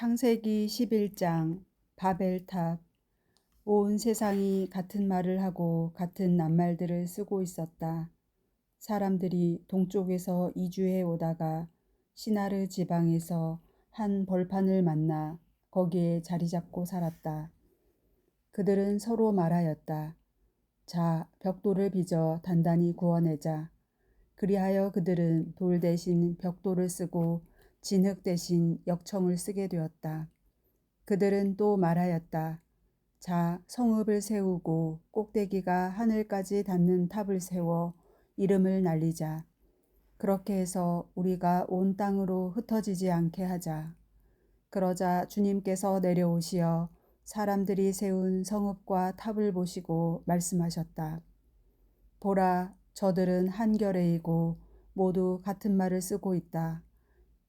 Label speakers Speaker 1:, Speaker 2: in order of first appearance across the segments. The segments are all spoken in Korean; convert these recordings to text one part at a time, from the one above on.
Speaker 1: 창세기 11장 바벨탑. 온 세상이 같은 말을 하고 같은 낱말들을 쓰고 있었다. 사람들이 동쪽에서 이주해 오다가 시나르 지방에서 한 벌판을 만나 거기에 자리 잡고 살았다. 그들은 서로 말하였다. 자, 벽돌을 빚어 단단히 구워내자. 그리하여 그들은 돌 대신 벽돌을 쓰고 진흙 대신 역청을 쓰게 되었다. 그들은 또 말하였다. 자, 성읍을 세우고 꼭대기가 하늘까지 닿는 탑을 세워 이름을 날리자. 그렇게 해서 우리가 온 땅으로 흩어지지 않게 하자. 그러자 주님께서 내려오시어 사람들이 세운 성읍과 탑을 보시고 말씀하셨다. 보라, 저들은 한결의이고 모두 같은 말을 쓰고 있다.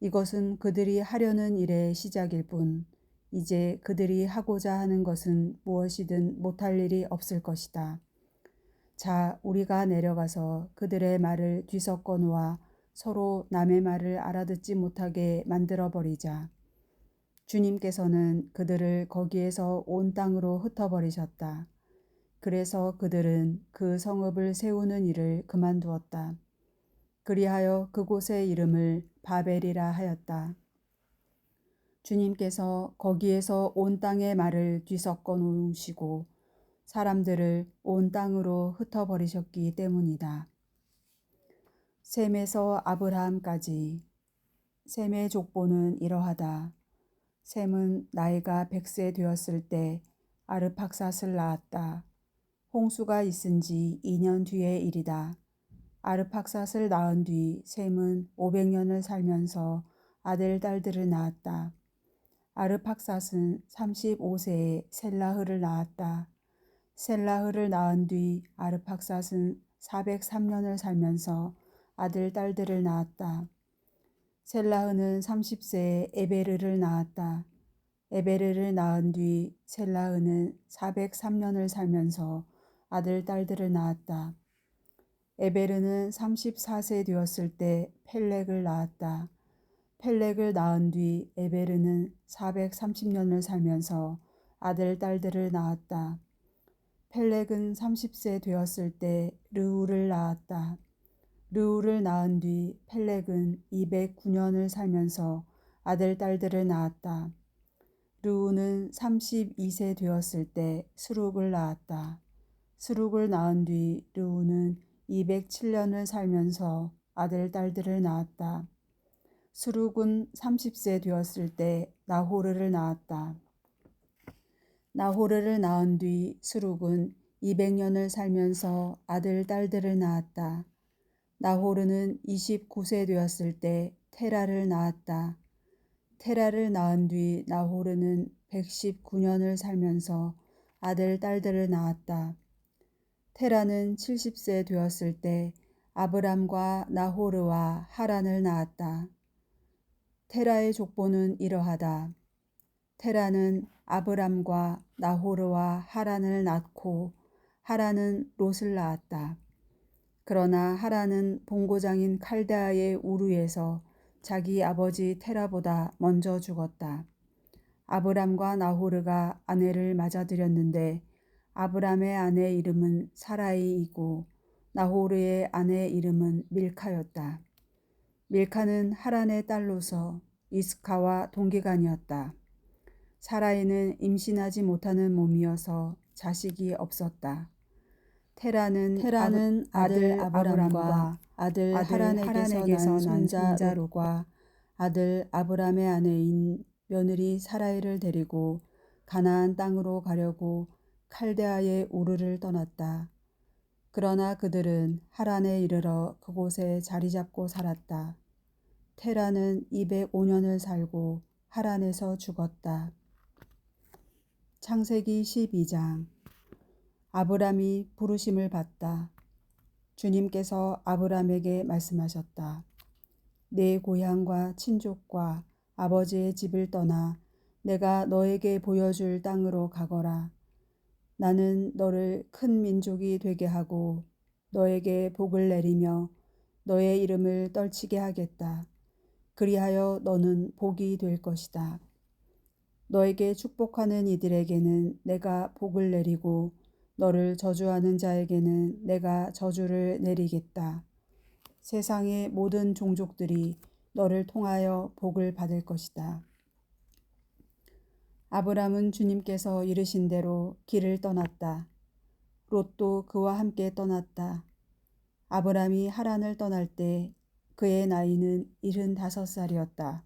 Speaker 1: 이것은 그들이 하려는 일의 시작일 뿐, 이제 그들이 하고자 하는 것은 무엇이든 못할 일이 없을 것이다. 자, 우리가 내려가서 그들의 말을 뒤섞어 놓아 서로 남의 말을 알아듣지 못하게 만들어버리자. 주님께서는 그들을 거기에서 온 땅으로 흩어버리셨다. 그래서 그들은 그 성읍을 세우는 일을 그만두었다. 그리하여 그곳의 이름을 바벨이라 하였다. 주님께서 거기에서 온 땅의 말을 뒤섞어 놓으시고 사람들을 온 땅으로 흩어버리셨기 때문이다. 셈에서 아브라함까지. 셈의 족보는 이러하다. 셈은 나이가 100세 되었을 때 아르팍삿을 낳았다. 홍수가 있은 지 2년 뒤의 일이다. 아르팍삿을 낳은 뒤 셈은 500년을 살면서 아들, 딸들을 낳았다. 아르팍삿은 35세에 셀라흐를 낳았다. 셀라흐를 낳은 뒤 아르팍삿은 403년을 살면서 아들, 딸들을 낳았다. 셀라흐는 30세에 에베르를 낳았다. 에베르를 낳은 뒤 셀라흐는 403년을 살면서 아들, 딸들을 낳았다. 에베르는 34세 되었을 때 펠렉을 낳았다. 펠렉을 낳은 뒤 에베르는 430년을 살면서 아들, 딸들을 낳았다. 펠렉은 30세 되었을 때 르우를 낳았다. 르우를 낳은 뒤 펠렉은 209년을 살면서 아들, 딸들을 낳았다. 르우는 32세 되었을 때 스룩을 낳았다. 스룩을 낳은 뒤 르우는 207년을 살면서 아들, 딸들을 낳았다. 스룩은 30세 되었을 때 나호르를 낳았다. 나호르를 낳은 뒤 스룩은 200년을 살면서 아들, 딸들을 낳았다. 나호르는 29세 되었을 때 테라를 낳았다. 테라를 낳은 뒤 나호르는 119년을 살면서 아들, 딸들을 낳았다. 테라는 70세 되었을 때 아브람과 나호르와 하란을 낳았다. 테라의 족보는 이러하다. 테라는 아브람과 나호르와 하란을 낳고 하란은 롯을 낳았다. 그러나 하란은 본고장인 칼데아의 우르에서 자기 아버지 테라보다 먼저 죽었다. 아브람과 나호르가 아내를 맞아들였는데 아브람의 아내 이름은 사라이이고 나호르의 아내 이름은 밀카였다. 밀카는 하란의 딸로서 이스카와 동기간이었다. 사라이는 임신하지 못하는 몸이어서 자식이 없었다. 테라는 아들 아브람과 아들 하란에게서 난 손자 롯과 아들 아브람의 아내인 며느리 사라이를 데리고 가나안 땅으로 가려고 칼데아의 우르를 떠났다. 그러나 그들은 하란에 이르러 그곳에 자리 잡고 살았다. 테라는 205년을 살고 하란에서 죽었다. 창세기 12장. 아브람이 부르심을 받다. 주님께서 아브람에게 말씀하셨다. 내 고향과 친족과 아버지의 집을 떠나 내가 너에게 보여줄 땅으로 가거라. 나는 너를 큰 민족이 되게 하고 너에게 복을 내리며 너의 이름을 떨치게 하겠다. 그리하여 너는 복이 될 것이다. 너에게 축복하는 이들에게는 내가 복을 내리고 너를 저주하는 자에게는 내가 저주를 내리겠다. 세상의 모든 종족들이 너를 통하여 복을 받을 것이다. 아브람은 주님께서 이르신 대로 길을 떠났다. 롯도 그와 함께 떠났다. 아브람이 하란을 떠날 때 그의 나이는 75살이었다.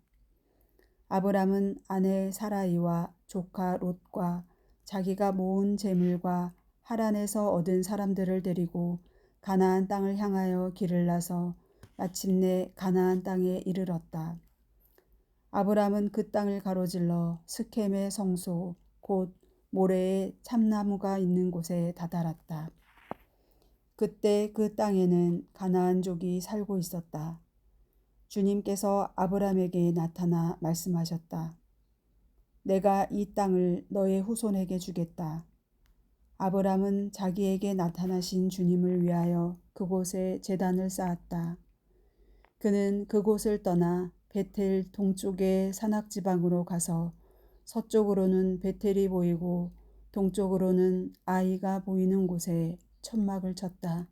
Speaker 1: 아브람은 아내 사라이와 조카 롯과 자기가 모은 재물과 하란에서 얻은 사람들을 데리고 가나안 땅을 향하여 길을 나서 마침내 가나안 땅에 이르렀다. 아브람은 그 땅을 가로질러 스켐의 성소 곧 모레의 참나무가 있는 곳에 다다랐다. 그때 그 땅에는 가나안족이 살고 있었다. 주님께서 아브람에게 나타나 말씀하셨다. 내가 이 땅을 너의 후손에게 주겠다. 아브람은 자기에게 나타나신 주님을 위하여 그곳에 제단을 쌓았다. 그는 그곳을 떠나 베텔 동쪽의 산악지방으로 가서 서쪽으로는 베텔이 보이고 동쪽으로는 아이가 보이는 곳에 천막을 쳤다.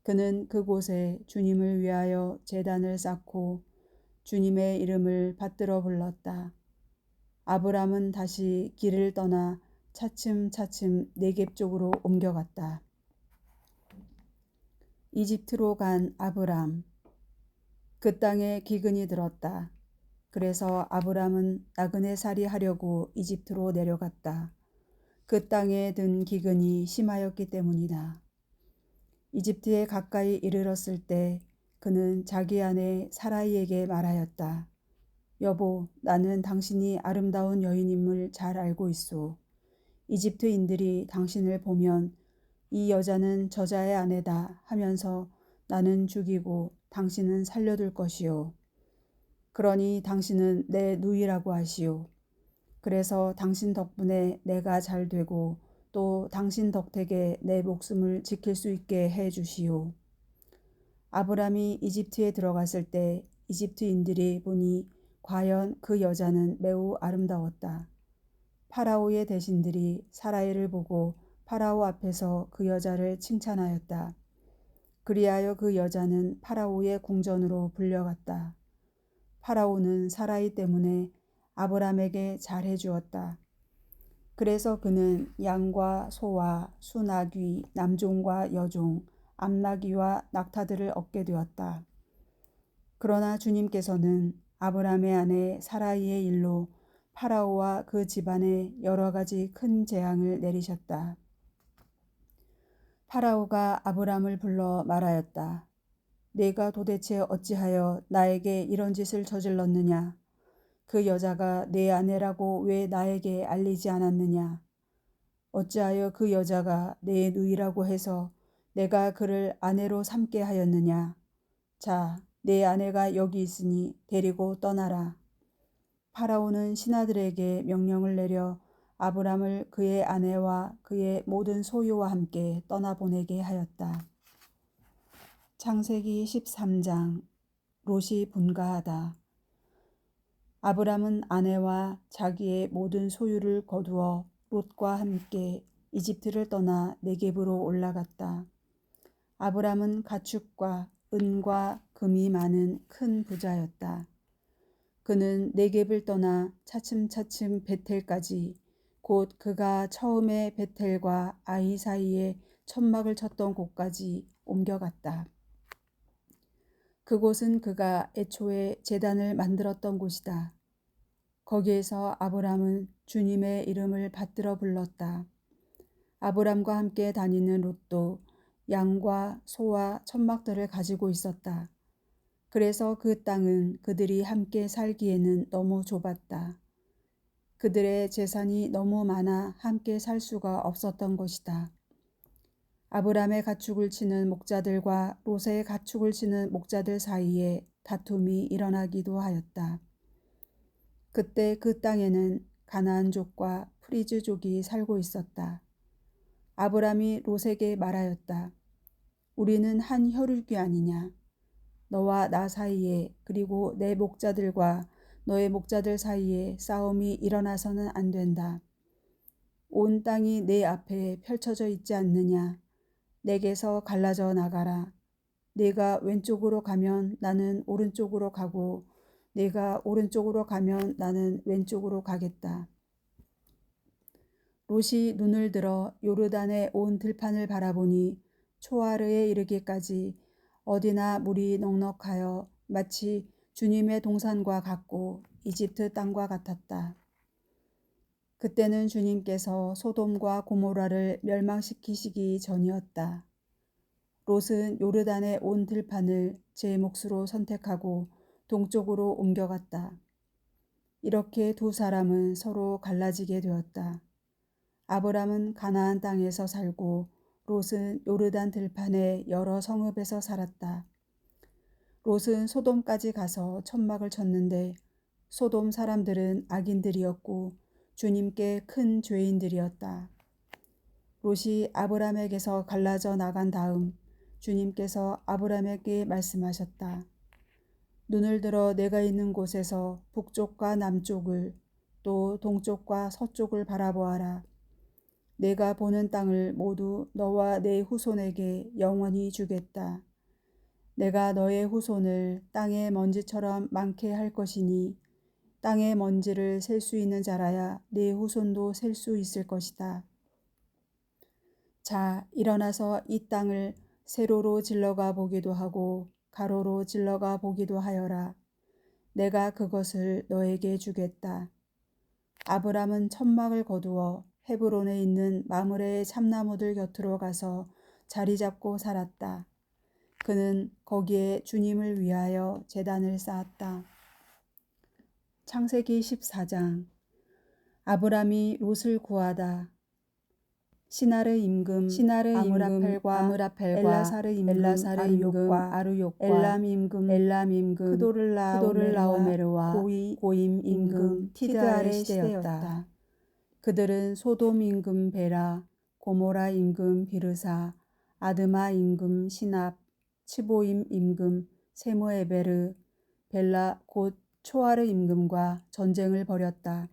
Speaker 1: 그는 그곳에 주님을 위하여 제단을 쌓고 주님의 이름을 받들어 불렀다. 아브람은 다시 길을 떠나 차츰차츰 네겝 쪽으로 옮겨갔다. 이집트로 간 아브람. 그 땅에 기근이 들었다. 그래서 아브람은 나그네 살이 하려고 이집트로 내려갔다. 그 땅에 든 기근이 심하였기 때문이다. 이집트에 가까이 이르렀을 때 그는 자기 아내 사라이에게 말하였다. 여보, 나는 당신이 아름다운 여인임을 잘 알고 있소. 이집트인들이 당신을 보면 이 여자는 저자의 아내다 하면서 나는 죽이고 당신은 살려둘 것이요. 그러니 당신은 내 누이라고 하시오. 그래서 당신 덕분에 내가 잘 되고 또 당신 덕택에 내 목숨을 지킬 수 있게 해 주시오. 아브람이 이집트에 들어갔을 때 이집트인들이 보니 과연 그 여자는 매우 아름다웠다. 파라오의 대신들이 사라이를 보고 파라오 앞에서 그 여자를 칭찬하였다. 그리하여 그 여자는 파라오의 궁전으로 불려갔다. 파라오는 사라이 때문에 아브람에게 잘해 주었다. 그래서 그는 양과 소와 수나귀, 남종과 여종, 암나귀와 낙타들을 얻게 되었다. 그러나 주님께서는 아브람의 아내 사라이의 일로 파라오와 그 집안에 여러 가지 큰 재앙을 내리셨다. 파라오가 아브람을 불러 말하였다. 네가 도대체 어찌하여 나에게 이런 짓을 저질렀느냐? 그 여자가 내 아내라고 왜 나에게 알리지 않았느냐? 어찌하여 그 여자가 내 누이라고 해서 내가 그를 아내로 삼게 하였느냐? 자, 내 아내가 여기 있으니 데리고 떠나라. 파라오는 신하들에게 명령을 내려 아브람을 그의 아내와 그의 모든 소유와 함께 떠나보내게 하였다. 창세기 13장. 롯이 분가하다. 아브람은 아내와 자기의 모든 소유를 거두어 롯과 함께 이집트를 떠나 네겝으로 올라갔다. 아브람은 가축과 은과 금이 많은 큰 부자였다. 그는 네겝을 떠나 차츰차츰 베텔까지 곧 그가 처음에 베텔과 아이 사이에 천막을 쳤던 곳까지 옮겨갔다. 그곳은 그가 애초에 제단을 만들었던 곳이다. 거기에서 아브람은 주님의 이름을 받들어 불렀다. 아브람과 함께 다니는 롯도 양과 소와 천막들을 가지고 있었다. 그래서 그 땅은 그들이 함께 살기에는 너무 좁았다. 그들의 재산이 너무 많아 함께 살 수가 없었던 것이다. 아브람의 가축을 치는 목자들과 롯의 가축을 치는 목자들 사이에 다툼이 일어나기도 하였다. 그때 그 땅에는 가나안족과 프리즈족이 살고 있었다. 아브람이 롯에게 말하였다. 우리는 한 혈육이 아니냐. 너와 나 사이에 그리고 내 목자들과 너의 목자들 사이에 싸움이 일어나서는 안 된다. 온 땅이 내 앞에 펼쳐져 있지 않느냐. 내게서 갈라져 나가라. 네가 왼쪽으로 가면 나는 오른쪽으로 가고 네가 오른쪽으로 가면 나는 왼쪽으로 가겠다. 롯이 눈을 들어 요르단의 온 들판을 바라보니 초아르에 이르기까지 어디나 물이 넉넉하여 마치 주님의 동산과 같고 이집트 땅과 같았다. 그때는 주님께서 소돔과 고모라를 멸망시키시기 전이었다. 롯은 요르단의 온 들판을 제 몫으로 선택하고 동쪽으로 옮겨갔다. 이렇게 두 사람은 서로 갈라지게 되었다. 아브람은 가나안 땅에서 살고 롯은 요르단 들판의 여러 성읍에서 살았다. 롯은 소돔까지 가서 천막을 쳤는데 소돔 사람들은 악인들이었고 주님께 큰 죄인들이었다. 롯이 아브람에게서 갈라져 나간 다음 주님께서 아브람에게 말씀하셨다. 눈을 들어 내가 있는 곳에서 북쪽과 남쪽을 또 동쪽과 서쪽을 바라보아라. 내가 보는 땅을 모두 너와 내 후손에게 영원히 주겠다. 내가 너의 후손을 땅의 먼지처럼 많게 할 것이니 땅의 먼지를 셀 수 있는 자라야 내 후손도 셀 수 있을 것이다. 자, 일어나서 이 땅을 세로로 질러가 보기도 하고 가로로 질러가 보기도 하여라. 내가 그것을 너에게 주겠다. 아브람은 천막을 거두어 헤브론에 있는 마므레의 참나무들 곁으로 가서 자리 잡고 살았다. 그는 거기에 주님을 위하여 제단을 쌓았다. 창세기 14장. 아브람이 롯을 구하다. 시나르 임금 아므라펠과 엘라사르 임금 아르욕과 엘람 임금 크도를라오메르와 고임 임금 티드알의 시대였다. 그들은 소돔 임금 베라, 고모라 임금 비르사, 아드마 임금 시납, 치보임 임금 세무에베르, 벨라 곧 초아르 임금과 전쟁을 벌였다.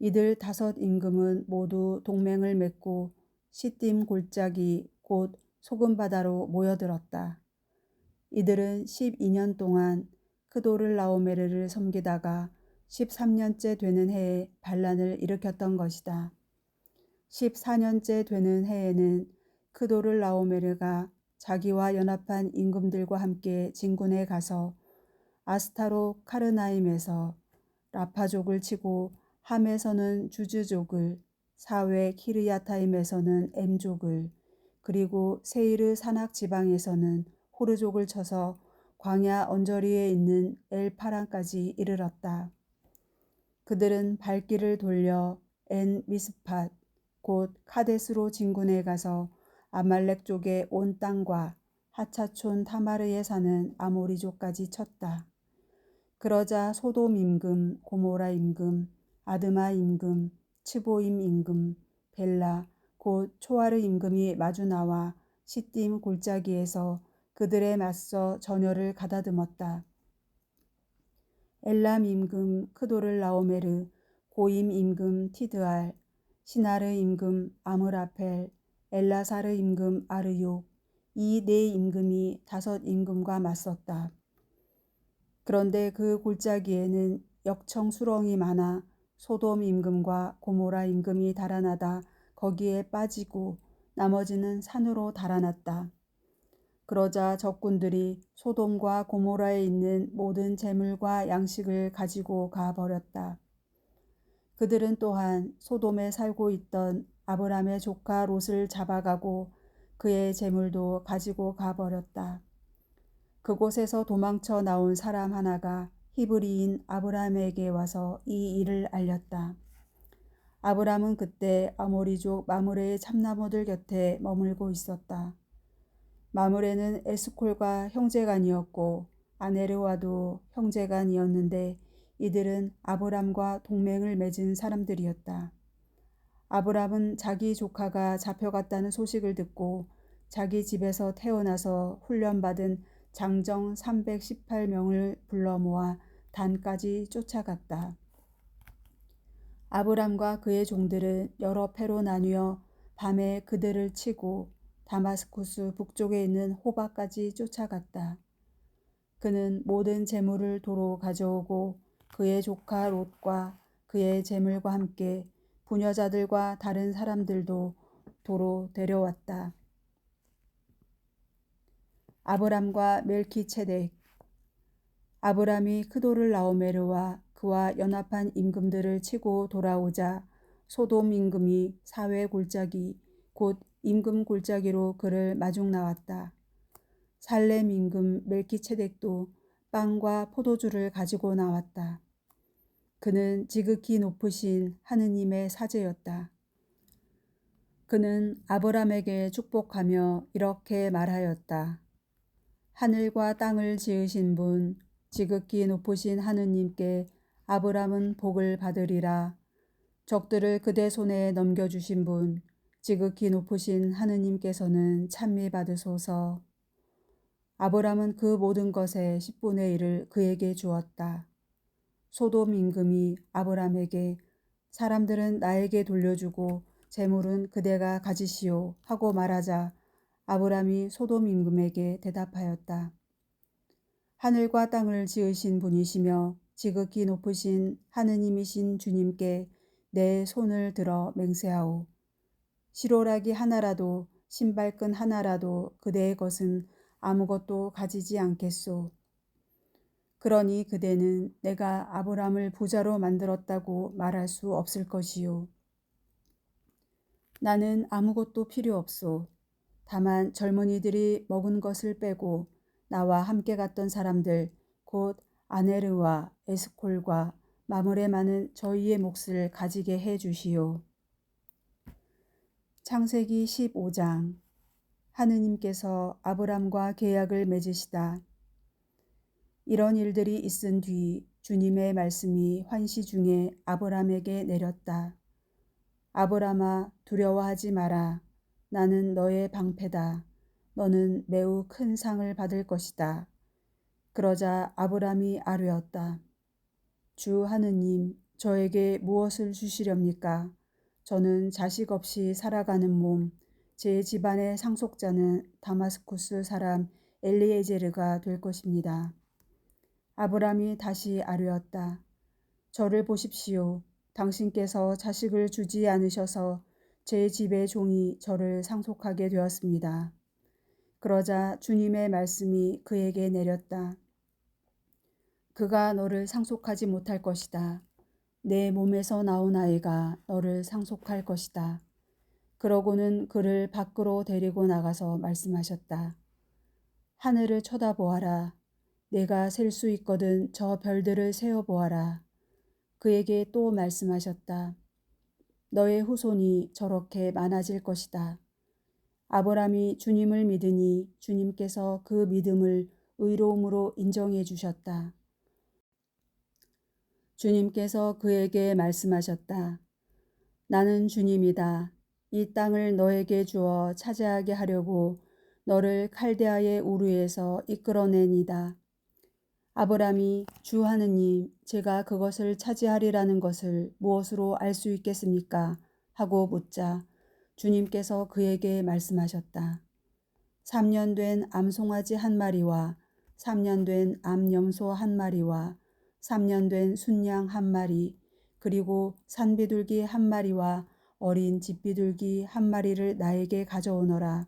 Speaker 1: 이들 5 임금은 모두 동맹을 맺고 시딤 골짜기 곧 소금바다로 모여들었다. 이들은 12년 동안 크도를라오메르를 섬기다가 13년째 되는 해에 반란을 일으켰던 것이다. 14년째 되는 해에는 크도를라오메르가 자기와 연합한 임금들과 함께 진군에 가서 아스타로 카르나임에서 라파족을 치고 함에서는 주즈족을, 사외 키르야타임에서는 엠족을, 그리고 세이르 산악 지방에서는 호르족을 쳐서 광야 언저리에 있는 엘파란까지 이르렀다. 그들은 발길을 돌려 엔 미스팟 곧 카데스로 진군해 가서 아말렉 쪽의 온 땅과 하차촌 타마르에 사는 아모리족까지 쳤다. 그러자 소돔 임금, 고모라 임금, 아드마 임금, 치보임 임금, 벨라 곧 초아르 임금이 마주 나와 시딤 골짜기에서 그들에 맞서 전열을 가다듬었다. 엘람 임금 크도를라오메르, 고임 임금 티드알, 시나르 임금 아므라펠, 엘라사르 임금 아르욕, 이 4 임금이 5 임금과 맞섰다. 그런데 그 골짜기에는 역청 수렁이 많아 소돔 임금과 고모라 임금이 달아나다 거기에 빠지고 나머지는 산으로 달아났다. 그러자 적군들이 소돔과 고모라에 있는 모든 재물과 양식을 가지고 가버렸다. 그들은 또한 소돔에 살고 있던 아브람의 조카 롯을 잡아가고 그의 재물도 가지고 가버렸다. 그곳에서 도망쳐 나온 사람 하나가 히브리인 아브람에게 와서 이 일을 알렸다. 아브람은 그때 아모리족 마므레의 참나무들 곁에 머물고 있었다. 마므레는 에스콜과 형제간이었고 아네르와도 형제간이었는데 이들은 아브람과 동맹을 맺은 사람들이었다. 아브람은 자기 조카가 잡혀갔다는 소식을 듣고 자기 집에서 태어나서 훈련받은 장정 318명을 불러 모아 단까지 쫓아갔다. 아브람과 그의 종들은 여러 패로 나뉘어 밤에 그들을 치고 다마스쿠스 북쪽에 있는 호바까지 쫓아갔다. 그는 모든 재물을 도로 가져오고 그의 조카 롯과 그의 재물과 함께 부녀자들과 다른 사람들도 도로 데려왔다. 아브람과 멜키체덱. 아브람이 크도를 라오메르와 그와 연합한 임금들을 치고 돌아오자 소돔 임금이 사회 골짜기 곧 임금 골짜기로 그를 마중 나왔다. 살렘 임금 멜키체덱도 빵과 포도주를 가지고 나왔다. 그는 지극히 높으신 하느님의 사제였다. 그는 아브람에게 축복하며 이렇게 말하였다. 하늘과 땅을 지으신 분, 지극히 높으신 하느님께 아브람은 복을 받으리라. 적들을 그대 손에 넘겨주신 분, 지극히 높으신 하느님께서는 찬미 받으소서. 아브람은 그 모든 것의 10분의 1을 그에게 주었다. 소돔 임금이 아브람에게 사람들은 나에게 돌려주고 재물은 그대가 가지시오 하고 말하자 아브람이 소돔 임금에게 대답하였다. 하늘과 땅을 지으신 분이시며 지극히 높으신 하느님이신 주님께 내 손을 들어 맹세하오. 시로라기 하나라도 신발끈 하나라도 그대의 것은 아무것도 가지지 않겠소. 그러니 그대는 내가 아브람을 부자로 만들었다고 말할 수 없을 것이요. 나는 아무것도 필요 없소. 다만 젊은이들이 먹은 것을 빼고 나와 함께 갔던 사람들 곧 아네르와 에스콜과 마물에 많은 저희의 몫을 가지게 해 주시오. 창세기 15장. 하느님께서 아브람과 계약을 맺으시다. 이런 일들이 있은 뒤 주님의 말씀이 환시 중에 아브람에게 내렸다. 아브람아, 두려워하지 마라. 나는 너의 방패다. 너는 매우 큰 상을 받을 것이다. 그러자 아브람이 아뢰었다. 주 하느님, 저에게 무엇을 주시렵니까? 저는 자식 없이 살아가는 몸, 제 집안의 상속자는 다마스쿠스 사람 엘리에제르가 될 것입니다. 아브람이 다시 아뢰었다. 저를 보십시오. 당신께서 자식을 주지 않으셔서 제 집의 종이 저를 상속하게 되었습니다. 그러자 주님의 말씀이 그에게 내렸다. 그가 너를 상속하지 못할 것이다. 내 몸에서 나온 아이가 너를 상속할 것이다. 그러고는 그를 밖으로 데리고 나가서 말씀하셨다. 하늘을 쳐다보아라. 내가 셀 수 있거든 저 별들을 세어보아라. 그에게 또 말씀하셨다. 너의 후손이 저렇게 많아질 것이다. 아브람이 주님을 믿으니 주님께서 그 믿음을 의로움으로 인정해 주셨다. 주님께서 그에게 말씀하셨다. 나는 주님이다. 이 땅을 너에게 주어 차지하게 하려고 너를 칼데아의 우르에서 이끌어내니다. 아브람이 주 하느님, 제가 그것을 차지하리라는 것을 무엇으로 알 수 있겠습니까? 하고 묻자 주님께서 그에게 말씀하셨다. 3년 된 암송아지 한 마리와 3년 된 암염소 한 마리와 3년 된 순양 한 마리 그리고 산비둘기 한 마리와 어린 집비둘기 한 마리를 나에게 가져오너라.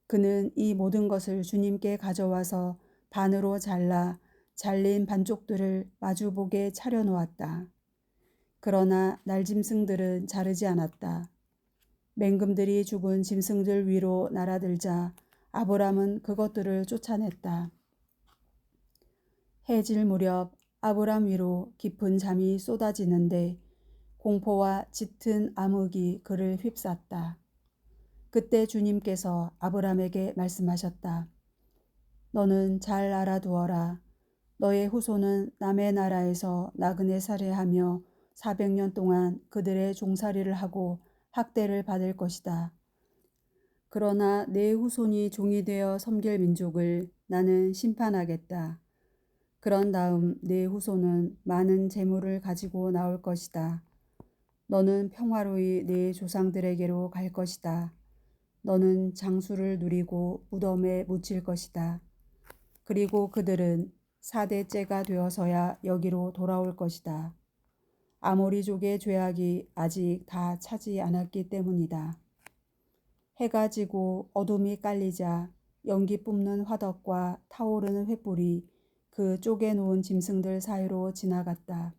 Speaker 1: 그는 이 모든 것을 주님께 가져와서 반으로 잘라 잘린 반쪽들을 마주보게 차려놓았다. 그러나 날짐승들은 자르지 않았다. 맹금들이 죽은 짐승들 위로 날아들자 아브람은 그것들을 쫓아냈다. 해질 무렵 아브람 위로 깊은 잠이 쏟아지는데 공포와 짙은 암흑이 그를 휩쌌다. 그때 주님께서 아브람에게 말씀하셨다. 너는 잘 알아두어라. 너의 후손은 남의 나라에서 나그네 살해하며 400년 동안 그들의 종살이를 하고 학대를 받을 것이다. 그러나 내 후손이 종이 되어 섬길 민족을 나는 심판하겠다. 그런 다음 네 후손은 많은 재물을 가지고 나올 것이다. 너는 평화로이 네 조상들에게로 갈 것이다. 너는 장수를 누리고 무덤에 묻힐 것이다. 그리고 그들은 4대째가 되어서야 여기로 돌아올 것이다. 아모리족의 죄악이 아직 다 차지 않았기 때문이다. 해가 지고 어둠이 깔리자 연기 뿜는 화덕과 타오르는 횃불이 그 쪼개놓은 짐승들 사이로 지나갔다.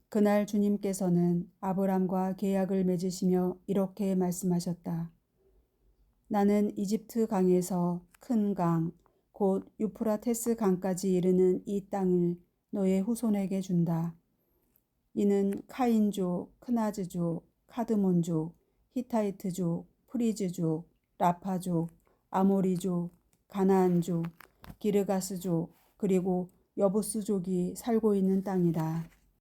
Speaker 1: 그날 주님께서는 아브람과 계약을 맺으시며 이렇게 말씀하셨다. 나는 이집트 강에서 큰 강, 곧 유프라테스 강까지 이르는 이 땅을 너의 후손에게 준다. 이는 카인족, 크나즈족, 카드몬족, 히타이트족, 프리즈족, 라파족, 아모리족, 가나안족, 기르가스족, 그리고 여부스족이 살고 있는 땅이다.